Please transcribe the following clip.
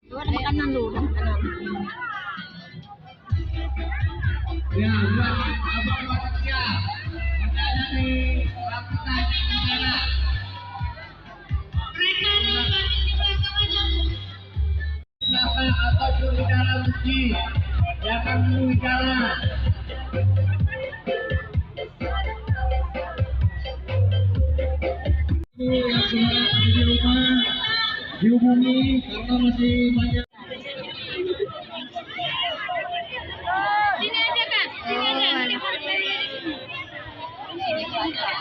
Ada makanan dulu, makanan. Ya, buat abang manusia, adanya di lapisan negara. Mereka dapat di belakang. Silakan ataupun di dalam masjid, jangan menemui jalan. Yang sudah ada di rumah dihubungi karena masih banyak. Sini aja kan, sini aja. Sini.